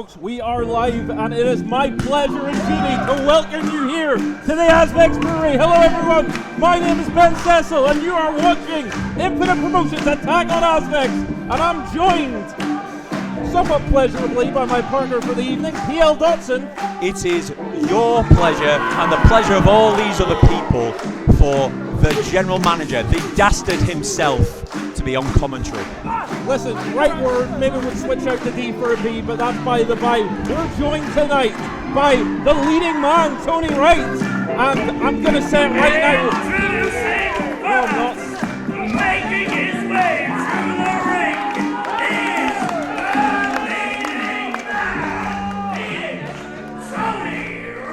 folks, we are live, and it is my pleasure and duty to welcome you here to the Azvex Brewery. Hello everyone, my name is Ben Cecil, and you are watching Infinite Promotions Attack on Azvex, and I'm joined somewhat pleasurably by my partner for the evening, PL Dotson. It is your pleasure and the pleasure of all these other people for the general manager, the dastard himself, to be on commentary. Listen, right word, maybe we'll switch out the D for a B, but that's by the by. We're joined tonight by the leading man, Tony Wright. And I'm going to say it right now. No, I'm not. Making his way through the ring is Tony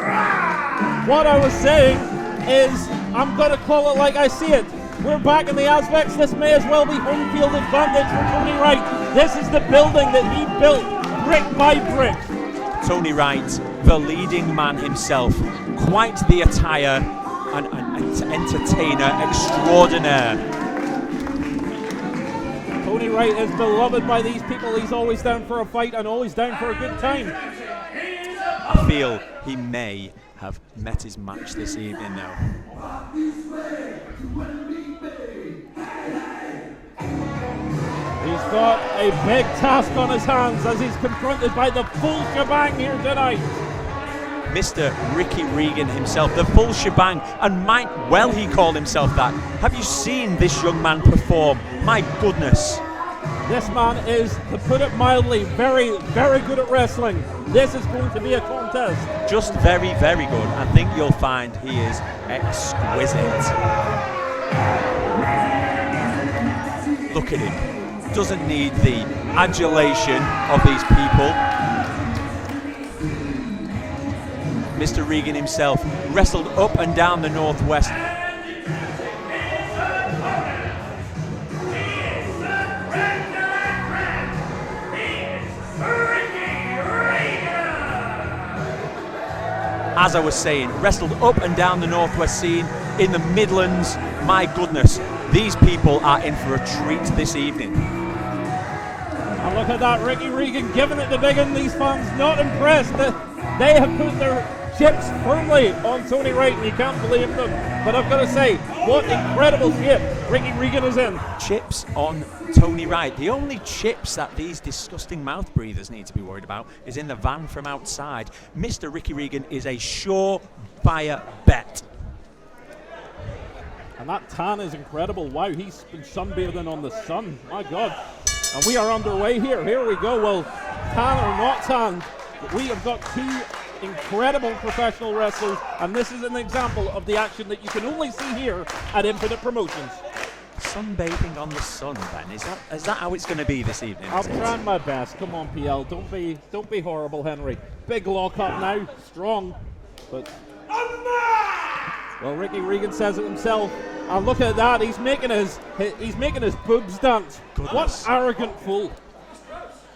Wright. What I was saying is, I'm going to call it like I see it. We're back in the Azvex. This may as well be home field advantage for Tony Wright. This is the building that he built, brick by brick. Tony Wright, the leading man himself, quite the attire and entertainer extraordinaire. Tony Wright is beloved by these people. He's always down for a fight and always down for a good time. I feel he may have met his match this evening now. He's got a big task on his hands as he's confronted by the full shebang here tonight. Mr. Ricky Reagen himself, the full shebang, and might well he call himself that. Have you seen this young man perform? My goodness. This man is, to put it mildly, very, very good at wrestling. This is going to be a contest. Just very, very good. I think you'll find he is exquisite. Look at him. Doesn't need the adulation of these people. Mr. Reagen himself wrestled up and down the Northwest. As I was saying, wrestled up and down the Northwest scene, in the Midlands. My goodness, these people are in for a treat this evening. And look at that, Ricky Reagen giving it the big one. These fans not impressed. They have put their chips firmly on Tony Wright, and you can't blame them. But I've got to say, what incredible shape Ricky Reagen is in. Chips on Tony Wright. The only chips that these disgusting mouth breathers need to be worried about is in the van from outside. Mr. Ricky Reagen is a surefire bet. And that tan is incredible. Wow, he's been sunbathing on the sun. My God. And we are underway here. Here we go. Well, tan or not tan, we have got two incredible professional wrestlers, and this is an example of the action that you can only see here at Infinite Promotions. Sunbathing on the sun, Ben. Is that how it's going to be this evening? I'm trying my best. Come on, PL. Don't be horrible, Henry. Big lock up now, strong, but well, Ricky Reagen says it himself. And look at that. He's making his boobs dance. Goodness. What arrogant fool.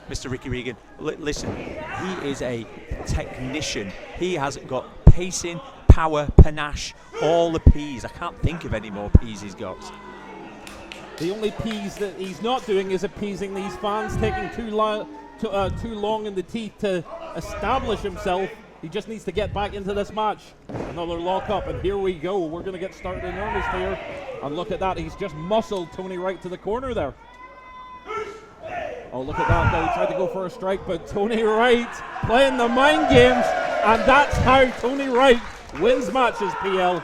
Mr. Ricky Reagen, listen, he is a technician. He has got pacing, power, panache, all the P's. I can't think of any more P's he's got. The only P's that he's not doing is appeasing these fans, taking too long in the teeth to establish himself. He just needs to get back into this match. Another lock up, and here we go. We're going to get started in earnest here. And look at that. He's just muscled Tony Wright to the corner there. Oh, look at that. Now he tried to go for a strike, but Tony Wright playing the mind games. And that's how Tony Wright wins matches, PL.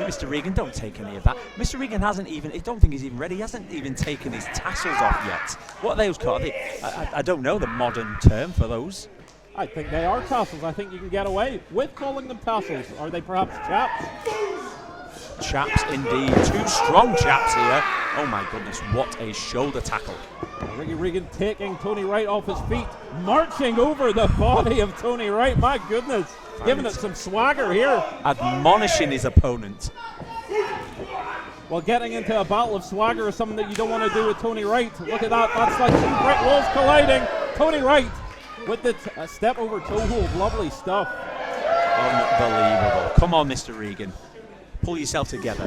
Mr. Reagen, don't take any of that. Mr. Reagen hasn't even, I don't think he's even ready. He hasn't even taken his tassels off yet. What are those called? I don't know the modern term for those. I think they are tassels. I think you can get away with calling them tassels. Are they perhaps chaps? Chaps indeed. Two strong chaps here. Oh my goodness, what a shoulder tackle. Ricky Reagen taking Tony Wright off his feet, marching over the body of Tony Wright. My goodness, giving it some swagger here. Admonishing his opponent. Well, getting into a battle of swagger is something that you don't want to do with Tony Wright. Look at that, that's like two brick walls colliding. Tony Wright with the step over toe hold, lovely stuff. Unbelievable. Come on, Mr. Reagen. Pull yourself together.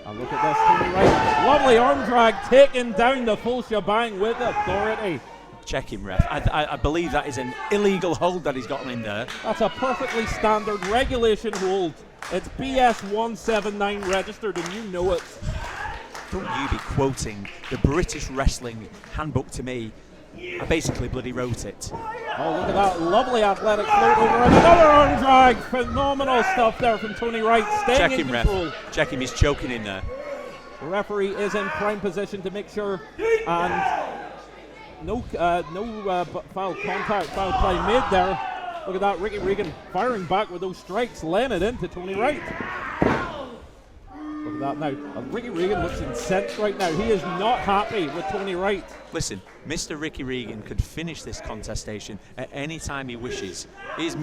And look at this, Tony Wright. Lovely arm drag, taking down the full shebang with authority. Check him, ref. I believe that is an illegal hold that he's gotten in there. That's a perfectly standard regulation hold. It's BS 179 registered, and you know it. Don't you be quoting the British Wrestling Handbook to me. I basically bloody wrote it. Oh, look at that lovely athletic float over and another arm drag. Phenomenal stuff there from Tony Wright. Staying Check in him, control. ref. Check him, he's choking in there. The referee is in prime position to make sure, and no foul contact, foul play made there. Look at that, Ricky Reagan firing back with those strikes, laying it into Tony Wright. Look at that now. Ricky Reagan looks incensed right now. He is not happy with Tony Wright. Listen, Mr. Ricky Reagan could finish this contestation at any time he wishes. He's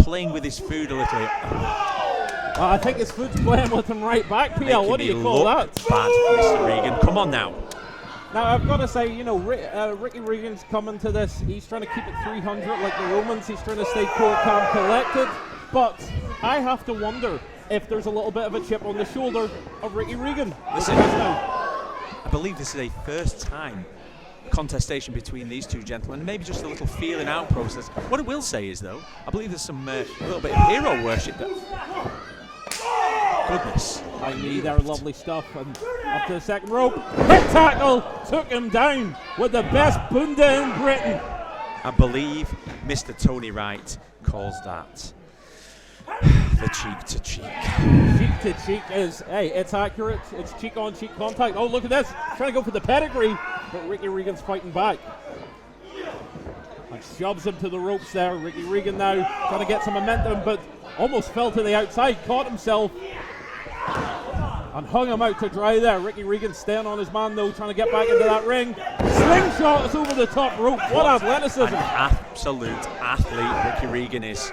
playing with his food a little bit. I think his foot's playing with him right back, PL. What do you call that? Bad, Mr. Reagan. Come on now. Now, I've got to say, you know, Ricky Reagan's coming to this. He's trying to keep it 300 like the Romans. He's trying to stay cool, calm, collected. But I have to wonder if there's a little bit of a chip on the shoulder of Ricky Reagan. Listen, I believe this is a first time contestation between these two gentlemen, maybe just a little feeling out process. What I will say is, though, I believe there's some a little bit of hero worship there. Goodness. I need their lovely stuff, and up to the second rope. Hip tackle took him down with the best bunda in Britain. I believe Mr. Tony Wright calls that the cheek to cheek. Cheek to cheek is, hey, it's accurate. It's cheek on cheek contact. Oh, look at this. Trying to go for the pedigree, but Ricky Regan's fighting back. And shoves him to the ropes there. Ricky Regan now trying to get some momentum, but almost fell to the outside, caught himself, and hung him out to dry there. Ricky Regan staying on his man though, trying to get back into that ring. Slingshot is over the top rope. What athleticism. An absolute athlete Ricky Regan is.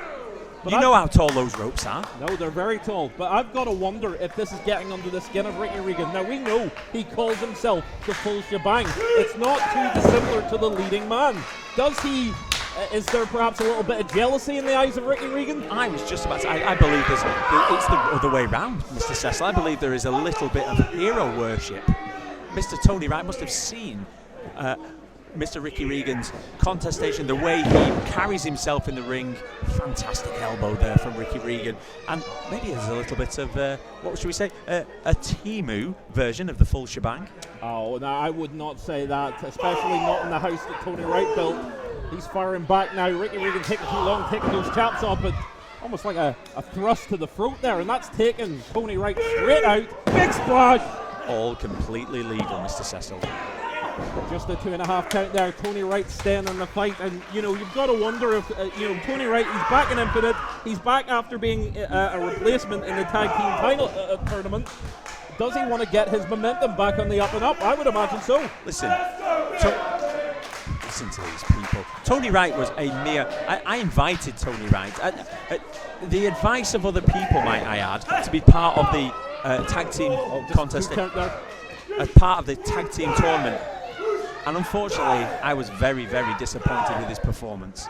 But you know how tall those ropes are. No, they're very tall. But I've got to wonder if this is getting under the skin of Ricky Regan. Now, we know he calls himself the full shebang. It's not too dissimilar to the leading man. Does he... is there perhaps a little bit of jealousy in the eyes of Ricky Regan? I was just about to... I believe it's the other way round, Mr. Cecil. I believe there is a little bit of hero worship. Mr. Tony Wright must have seen Mr. Ricky Regan's contestation, the way he carries himself in the ring. Fantastic elbow there from Ricky Regan. And maybe there's a little bit of, what should we say, a Timu version of the full shebang. Oh, no, I would not say that, especially not in the house that Tony Wright built. He's firing back now. Ricky Regan taking too long, taking those chaps off, but almost like a thrust to the throat there, and that's taken Tony Wright straight out. Big splash! All completely legal, Mr. Cecil. Just a 2.5 count there. Tony Wright staying in the fight, and you know, you've got to wonder if Tony Wright, he's back in Infinite. He's back after being a replacement in the tag team title tournament. Does he want to get his momentum back on the up and up? I would imagine so. Listen to these people. Tony Wright was a mere... I invited Tony Wright. The advice of other people, might I add, to be part of the tag team contest. As part of the tag team tournament. And unfortunately, I was very, very disappointed with his performance.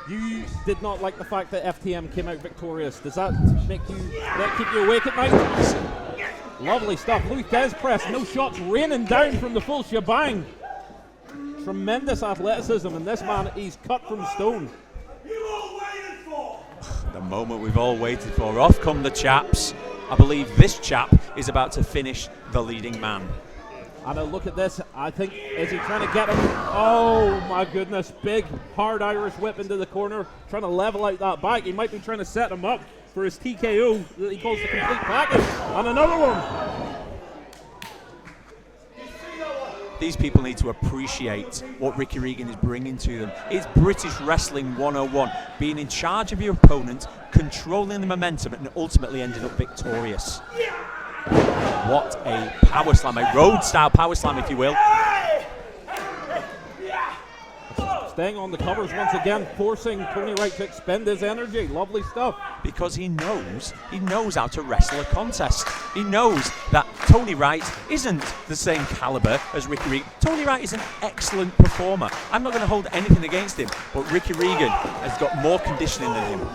You did not like the fact that FTM came out victorious. Does that keep you awake at night? Listen. Lovely stuff. Louis Des press, no shots raining down from the full shebang. Tremendous athleticism, and this man, he's cut from stone. The moment we've all waited for. Off come the chaps. I believe this chap is about to finish the leading man. And a look at this. I think, is he trying to get him? Oh my goodness. Big, hard Irish whip into the corner. Trying to level out that back. He might be trying to set him up for his TKO that he calls the complete package. And another one. These people need to appreciate what Ricky Regan is bringing to them. It's British Wrestling 101. Being in charge of your opponent, controlling the momentum, and ultimately ending up victorious. What a power slam, a road style power slam, if you will. Staying on the covers once again, forcing Tony Wright to expend his energy. Lovely stuff. Because he knows how to wrestle a contest. He knows that Tony Wright isn't the same caliber as Ricky Regan. Tony Wright is an excellent performer. I'm not going to hold anything against him, but Ricky Regan has got more conditioning than him.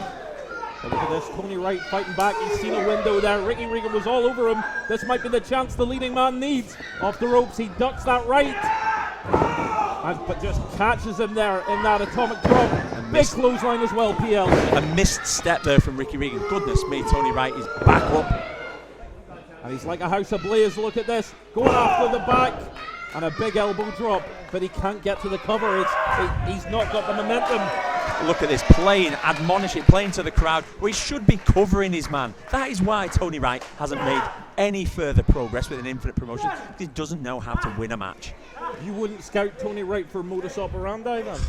Look at this, Tony Wright fighting back. He's seen a window there. Ricky Regan was all over him. This might be the chance the leading man needs. Off the ropes, he ducks that right. But just catches him there in that atomic drop. Big clothesline as well, PL. A missed step there from Ricky Reagen. Goodness me, Tony Wright is back up. And he's like a house ablaze. Look at this. Going after the back. And a big elbow drop. But he can't get to the cover. He's not got the momentum. Look at this, playing to the crowd where he should be covering his man. That is why Tony Wright hasn't made any further progress with an Infinite promotion. He doesn't know how to win a match. You wouldn't scout Tony Wright for modus operandi then?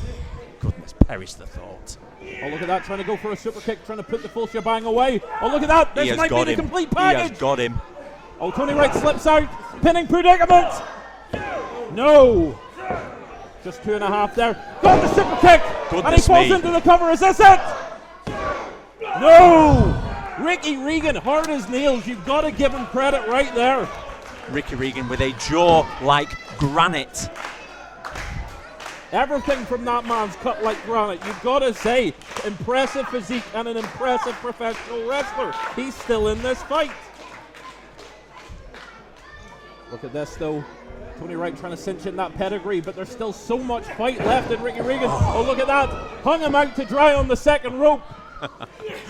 Goodness, perish the thought. Oh, look at that, trying to go for a super kick, trying to put the full shebang away. Oh, look at that, this might be the complete package. He has got him. Oh, Tony Wright slips out, pinning predicament. No. Just 2.5 there. Got the super kick. Goodness and he falls me. into the cover. Is this it? No. Ricky Reagen, hard as nails. You've got to give him credit right there. Ricky Reagen with a jaw like granite. Everything from that man's cut like granite. You've got to say, impressive physique and an impressive professional wrestler. He's still in this fight. Look at this though. Tony Wright trying to cinch in that pedigree, but there's still so much fight left in Ricky Reagen. Oh, look at that. Hung him out to dry on the second rope.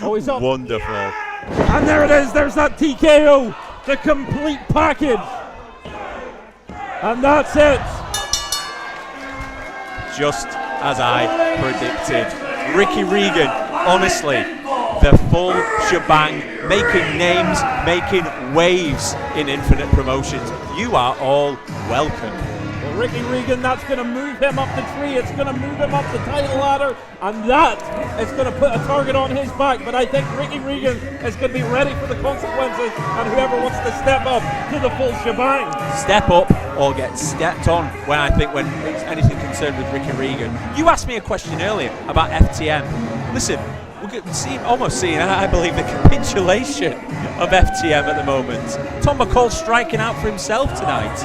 Oh, he's up. Wonderful. And there it is. There's that TKO. The complete package. And that's it. Just as I predicted. Ricky Reagen, honestly, the full shebang, making names, making waves in Infinite Promotions. You are all welcome. Well, Ricky Reagen, that's going to move him up the tree. It's going to move him up the title ladder. And that is going to put a target on his back. But I think Ricky Reagen is going to be ready for the consequences. And whoever wants to step up to the full shebang. Step up or get stepped on when it's anything concerned with Ricky Reagen. You asked me a question earlier about FTM. Listen, we're almost seeing, I believe, the capitulation of FTM at the moment. Tom McCall striking out for himself tonight.